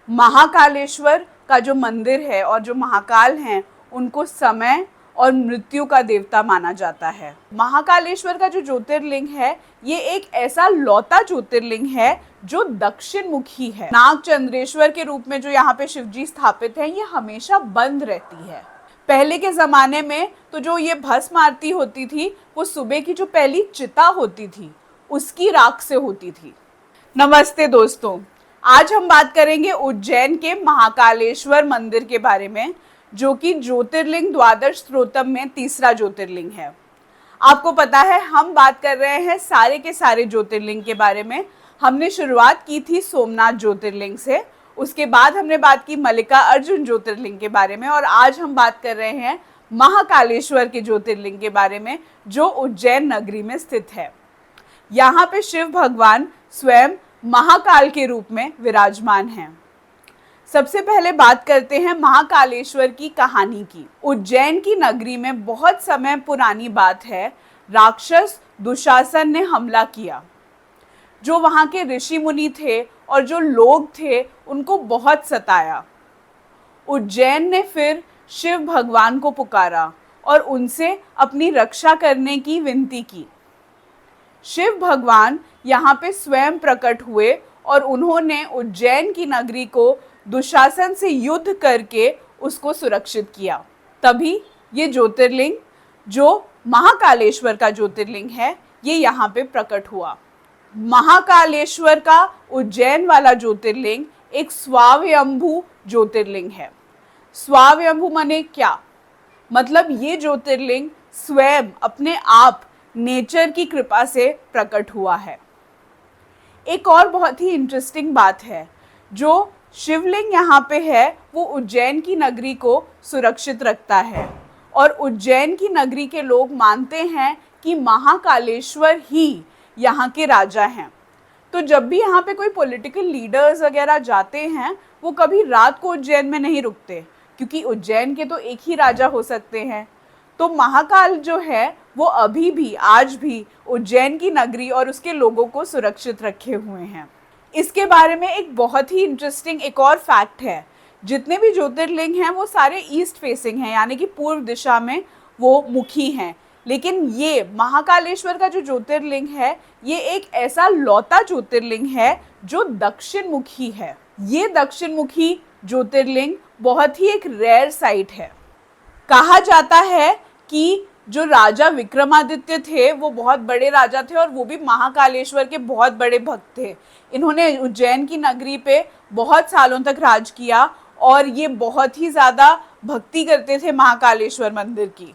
महाकालेश्वर का जो मंदिर है और जो महाकाल हैं उनको समय और मृत्यु का देवता माना जाता है। महाकालेश्वर का जो ज्योतिर्लिंग है ये एक ऐसा लौता ज्योतिर्लिंग है जो दक्षिण मुखी है। नाग चंद्रेश्वर के रूप में जो यहाँ पे शिवजी स्थापित हैं ये हमेशा बंद रहती है। पहले के ज़माने में तो जो ये भस्म आरती होती थी वो सुबह की जो पहली चिता होती थी उसकी राख से होती थी। नमस्ते दोस्तों, आज हम बात करेंगे उज्जैन के महाकालेश्वर मंदिर के बारे में, जो कि ज्योतिर्लिंग द्वादश स्त्रोतम में तीसरा ज्योतिर्लिंग है। आपको पता है हम बात कर रहे हैं सारे के सारे ज्योतिर्लिंग के बारे में। हमने शुरुआत की थी सोमनाथ ज्योतिर्लिंग से, उसके बाद हमने बात की मल्लिका अर्जुन ज्योतिर्लिंग के बारे में और आज हम बात कर रहे हैं महाकालेश्वर के ज्योतिर्लिंग के बारे में जो उज्जैन नगरी में स्थित है। यहाँ पे शिव भगवान स्वयं महाकाल के रूप में विराजमान हैं। सबसे पहले बात करते हैं महाकालेश्वर की कहानी की। उज्जैन की नगरी में बहुत समय पुरानी बात है, राक्षस दुशासन ने हमला किया। जो वहाँ के ऋषि मुनि थे और जो लोग थे उनको बहुत सताया। उज्जैन ने फिर शिव भगवान को पुकारा और उनसे अपनी रक्षा करने की विनती की। शिव भगवान यहाँ पे स्वयं प्रकट हुए और उन्होंने उज्जैन की नगरी को दुशासन से युद्ध करके उसको सुरक्षित किया। तभी ये ज्योतिर्लिंग जो महाकालेश्वर का ज्योतिर्लिंग है ये यहाँ पे प्रकट हुआ। महाकालेश्वर का उज्जैन वाला ज्योतिर्लिंग एक स्वावयंभू ज्योतिर्लिंग है। स्वावयंभू माने क्या? मतलब ये ज्योतिर्लिंग स्वयं अपने आप नेचर की कृपा से प्रकट हुआ है। एक और बहुत ही इंटरेस्टिंग बात है, जो शिवलिंग यहाँ पे है वो उज्जैन की नगरी को सुरक्षित रखता है और उज्जैन की नगरी के लोग मानते हैं कि महाकालेश्वर ही यहाँ के राजा हैं। तो जब भी यहाँ पे कोई पॉलिटिकल लीडर्स वगैरह जाते हैं वो कभी रात को उज्जैन में नहीं रुकते, क्योंकि उज्जैन के तो एक ही राजा हो सकते हैं। तो महाकाल जो है वो अभी भी आज भी उज्जैन की नगरी और उसके लोगों को सुरक्षित रखे हुए हैं। इसके बारे में एक बहुत ही इंटरेस्टिंग एक और फैक्ट है, जितने भी ज्योतिर्लिंग हैं वो सारे ईस्ट फेसिंग हैं, यानी कि पूर्व दिशा में वो मुखी हैं। लेकिन ये महाकालेश्वर का जो ज्योतिर्लिंग है ये एक ऐसा लौता ज्योतिर्लिंग है जो दक्षिण मुखी है। ये दक्षिण मुखी ज्योतिर्लिंग बहुत ही एक रेयर साइट है। कहा जाता है कि जो राजा विक्रमादित्य थे वो बहुत बड़े राजा थे और वो भी महाकालेश्वर के बहुत बड़े भक्त थे। इन्होंने उज्जैन की नगरी पे बहुत सालों तक राज किया और ये बहुत ही ज़्यादा भक्ति करते थे महाकालेश्वर मंदिर की।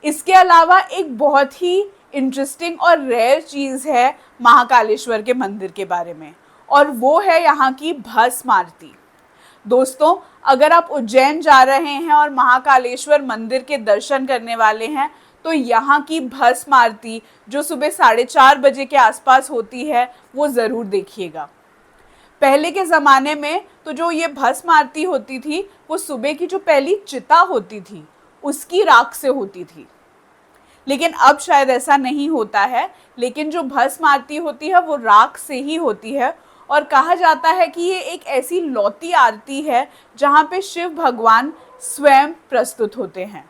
इसके अलावा एक बहुत ही इंटरेस्टिंग और रेयर चीज़ है महाकालेश्वर के मंदिर के बारे में, और वो है यहाँ की भस्म आरती। दोस्तों, अगर आप उज्जैन जा रहे हैं और महाकालेश्वर मंदिर के दर्शन करने वाले हैं तो यहाँ की भस्म आरती जो सुबह 4:30 बजे के आसपास होती है वो ज़रूर देखिएगा। पहले के ज़माने में तो जो ये भस्म आरती होती थी वो सुबह की जो पहली चिता होती थी उसकी राख से होती थी, लेकिन अब शायद ऐसा नहीं होता है। लेकिन जो भस्म आरती होती है वो राख से ही होती है और कहा जाता है कि ये एक ऐसी लौती आरती है जहाँ पे शिव भगवान स्वयं प्रस्तुत होते हैं।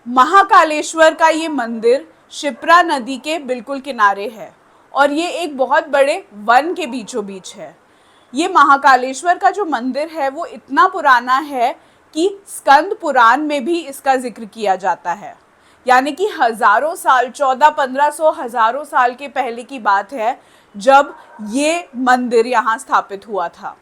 महाकालेश्वर का ये मंदिर शिप्रा नदी के बिल्कुल किनारे है और ये एक बहुत बड़े वन के बीचों बीच है। ये महाकालेश्वर का जो मंदिर है वो इतना पुराना है कि स्कंद पुराण में भी इसका जिक्र किया जाता है, यानी कि हज़ारों साल 1400-1500 हज़ारों साल के पहले की बात है जब ये मंदिर यहाँ स्थापित हुआ था।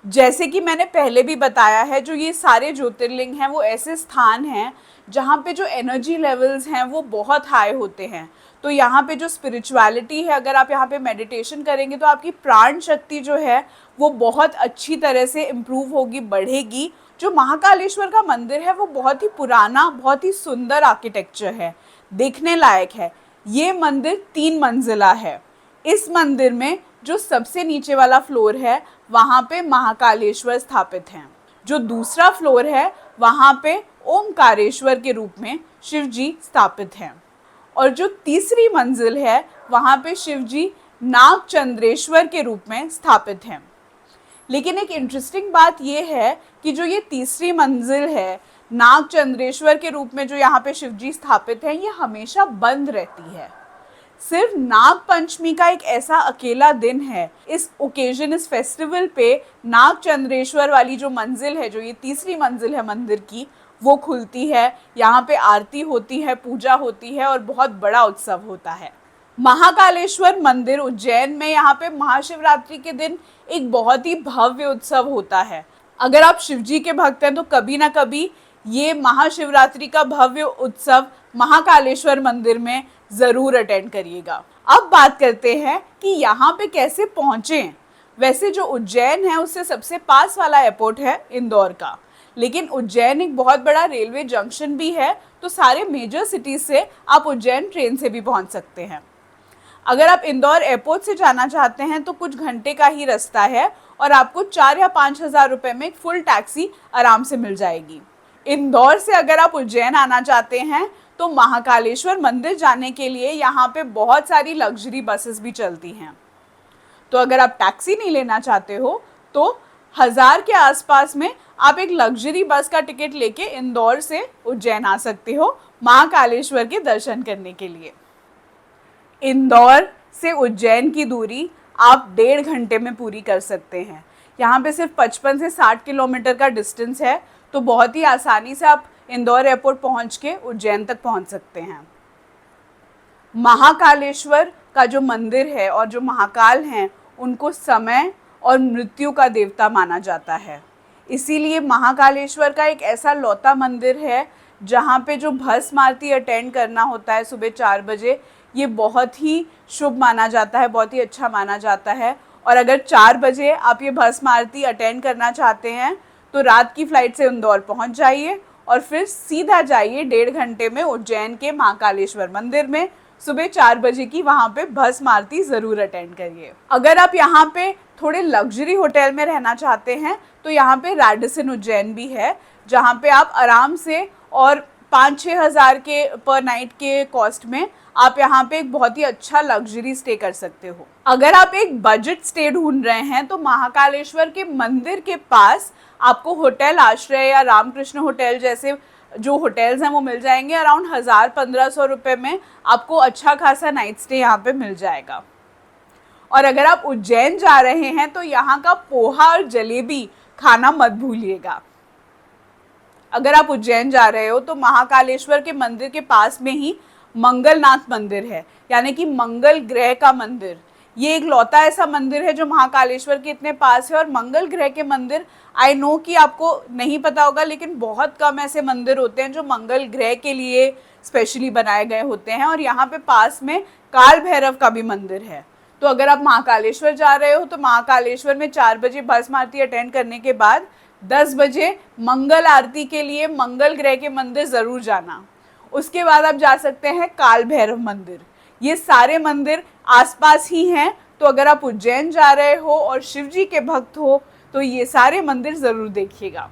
जैसे कि मैंने पहले भी बताया है, जो ये सारे ज्योतिर्लिंग हैं वो ऐसे स्थान हैं जहाँ पे जो एनर्जी लेवल्स हैं वो बहुत हाई होते हैं। तो यहाँ पे जो स्पिरिचुअलिटी है, अगर आप यहाँ पे मेडिटेशन करेंगे तो आपकी प्राण शक्ति जो है वो बहुत अच्छी तरह से इम्प्रूव होगी, बढ़ेगी। जो महाकालेश्वर का मंदिर है वो बहुत ही पुराना, बहुत ही सुंदर आर्किटेक्चर है, देखने लायक है। ये मंदिर 3 मंजिला है। इस मंदिर में जो सबसे नीचे वाला फ्लोर है वहाँ पे महाकालेश्वर स्थापित हैं। जो दूसरा फ्लोर है वहाँ पे ओमकारेश्वर के रूप में शिवजी स्थापित हैं और जो तीसरी मंजिल है वहाँ पे शिवजी नागचंद्रेश्वर के रूप में स्थापित हैं। लेकिन एक इंटरेस्टिंग बात ये है कि जो ये तीसरी मंजिल है नागचंद्रेश्वर के रूप में जो यहाँ पे शिवजी स्थापित हैं, ये हमेशा बंद रहती है। सिर्फ नाग पंचमी का एक ऐसा अकेला दिन है, इस ओकेजन, इस फेस्टिवल पे नागचंद्रेश्वर वाली जो मंजिल है, जो ये तीसरी मंजिल है मंदिर की, वो खुलती है। यहाँ पे आरती होती है, पूजा होती है और बहुत बड़ा उत्सव होता है। महाकालेश्वर मंदिर उज्जैन में, यहाँ पे महाशिवरात्रि के दिन एक बहुत ही भव्य उत्सव होता है। अगर आप शिवजी के भक्त हैं तो कभी ना कभी ये महाशिवरात्रि का भव्य उत्सव महाकालेश्वर मंदिर में ज़रूर अटेंड करिएगा। अब बात करते हैं कि यहाँ पे कैसे पहुँचें। वैसे जो उज्जैन है उससे सबसे पास वाला एयरपोर्ट है इंदौर का, लेकिन उज्जैन एक बहुत बड़ा रेलवे जंक्शन भी है, तो सारे मेजर सिटीज़ से आप उज्जैन ट्रेन से भी पहुँच सकते हैं। अगर आप इंदौर एयरपोर्ट से जाना चाहते हैं तो कुछ घंटे का ही रास्ता है और आपको 4 या 5 हज़ार रुपये में एक फुल टैक्सी आराम से मिल जाएगी। इंदौर से अगर आप उज्जैन आना चाहते हैं तो महाकालेश्वर मंदिर जाने के लिए यहाँ पे बहुत सारी लग्जरी बसेस भी चलती हैं। तो अगर आप टैक्सी नहीं लेना चाहते हो तो 1000 के आसपास में आप एक लग्जरी बस का टिकट लेके इंदौर से उज्जैन आ सकते हो महाकालेश्वर के दर्शन करने के लिए। इंदौर से उज्जैन की दूरी आप 1.5 घंटे में पूरी कर सकते हैं। यहाँ पे सिर्फ 55 से 60 किलोमीटर का डिस्टेंस है, तो बहुत ही आसानी से आप इंदौर एयरपोर्ट पहुँच के उज्जैन तक पहुँच सकते हैं। महाकालेश्वर का जो मंदिर है और जो महाकाल हैं, उनको समय और मृत्यु का देवता माना जाता है। इसीलिए महाकालेश्वर का एक ऐसा लौता मंदिर है जहाँ पे जो भस्म आरती अटेंड करना होता है सुबह 4 बजे, ये बहुत ही शुभ माना जाता है, बहुत ही अच्छा माना जाता है। और अगर 4 बजे आप ये भस्म आरती अटेंड करना चाहते हैं तो रात की फ़्लाइट से इंदौर पहुंच जाइए और फिर सीधा जाइए 1.5 घंटे में उज्जैन के महाकालेश्वर मंदिर में। सुबह 4 बजे की वहाँ पे भस्म आरती ज़रूर अटेंड करिए। अगर आप यहाँ पे थोड़े लग्जरी होटल में रहना चाहते हैं तो यहाँ पे रैडिसन उज्जैन भी है, जहाँ पे आप आराम से और 5-6 हज़ार के पर नाइट के कॉस्ट में आप यहाँ पे एक बहुत ही अच्छा लग्जरी स्टे कर सकते हो। अगर आप एक बजट स्टे ढूंढ रहे हैं तो महाकालेश्वर के मंदिर के पास आपको होटल आश्रय या रामकृष्ण होटल जैसे जो होटल्स हैं वो मिल जाएंगे। अराउंड 1000-1500 रुपये में आपको अच्छा खासा नाइट स्टे यहाँ पे मिल जाएगा। और अगर आप उज्जैन जा रहे हैं तो यहाँ का पोहा और जलेबी खाना मत भूलिएगा। अगर आप उज्जैन जा रहे हो तो महाकालेश्वर के मंदिर के पास में ही मंगलनाथ मंदिर है, यानी कि मंगल ग्रह का मंदिर। ये एक लौता ऐसा मंदिर है जो महाकालेश्वर के इतने पास है। और मंगल ग्रह के मंदिर, आई नो कि आपको नहीं पता होगा, लेकिन बहुत कम ऐसे मंदिर होते हैं जो मंगल ग्रह के लिए स्पेशली बनाए गए होते हैं। और यहाँ पे पास में काल भैरव का भी मंदिर है। तो अगर आप महाकालेश्वर जा रहे हो तो महाकालेश्वर में 4 बजे भस्म आरती अटेंड करने के बाद 10 बजे मंगल आरती के लिए मंगल ग्रह के मंदिर ज़रूर जाना। उसके बाद आप जा सकते हैं काल भैरव मंदिर। ये सारे मंदिर आसपास ही हैं, तो अगर आप उज्जैन जा रहे हो और शिव जी के भक्त हो तो ये सारे मंदिर ज़रूर देखिएगा।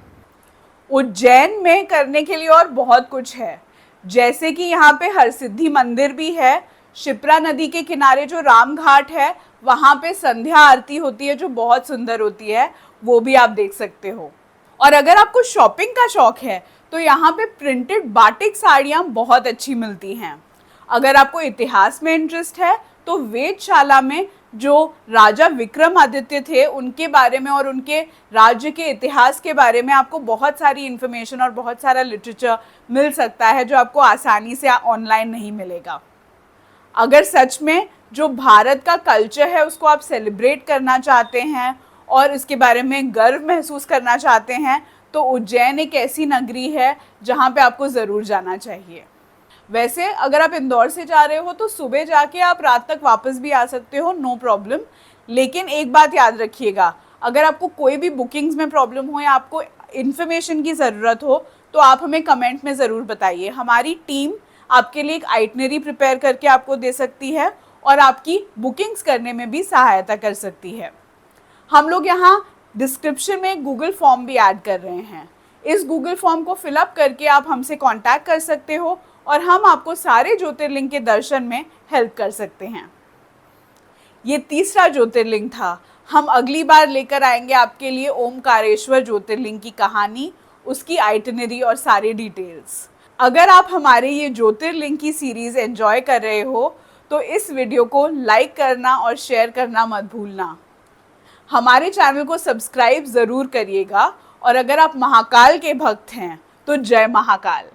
उज्जैन में करने के लिए और बहुत कुछ है, जैसे कि यहाँ पे हरसिद्धि मंदिर भी है। शिप्रा नदी के किनारे जो राम घाट है वहाँ पे संध्या आरती होती है जो बहुत सुंदर होती है, वो भी आप देख सकते हो। और अगर आपको शॉपिंग का शौक है तो यहाँ पे प्रिंटेड बाटिक साड़ियाँ बहुत अच्छी मिलती हैं। अगर आपको इतिहास में इंटरेस्ट है तो वेदशाला में जो राजा विक्रमादित्य थे उनके बारे में और उनके राज्य के इतिहास के बारे में आपको बहुत सारी इन्फॉर्मेशन और बहुत सारा लिटरेचर मिल सकता है जो आपको आसानी से ऑनलाइन नहीं मिलेगा। अगर सच में जो भारत का कल्चर है उसको आप सेलिब्रेट करना चाहते हैं और इसके बारे में गर्व महसूस करना चाहते हैं तो उज्जैन एक ऐसी नगरी है जहाँ पे आपको ज़रूर जाना चाहिए। वैसे अगर आप इंदौर से जा रहे हो तो सुबह जाके आप रात तक वापस भी आ सकते हो, नो प्रॉब्लम। लेकिन एक बात याद रखिएगा, अगर आपको कोई भी बुकिंग्स में प्रॉब्लम हो या आपको इन्फॉर्मेशन की ज़रूरत हो तो आप हमें कमेंट में ज़रूर बताइए। हमारी टीम आपके लिए एक आइटनरी प्रिपेयर करके आपको दे सकती है और आपकी बुकिंग्स करने में भी सहायता कर सकती है। हम लोग यहाँ डिस्क्रिप्शन में एक गूगल फॉर्म भी ऐड कर रहे हैं। इस गूगल फॉर्म को फिलअप करके आप हमसे कांटेक्ट कर सकते हो और हम आपको सारे ज्योतिर्लिंग के दर्शन में हेल्प कर सकते हैं। ये तीसरा ज्योतिर्लिंग था। हम अगली बार लेकर आएंगे आपके लिए ओमकारेश्वर ज्योतिर्लिंग की कहानी, उसकी आइटिनरी और सारी डिटेल्स। अगर आप हमारे ये ज्योतिर्लिंग की सीरीज एंजॉय कर रहे हो तो इस वीडियो को लाइक करना और शेयर करना मत भूलना। हमारे चैनल को सब्सक्राइब ज़रूर करिएगा और अगर आप महाकाल के भक्त हैं तो जय महाकाल।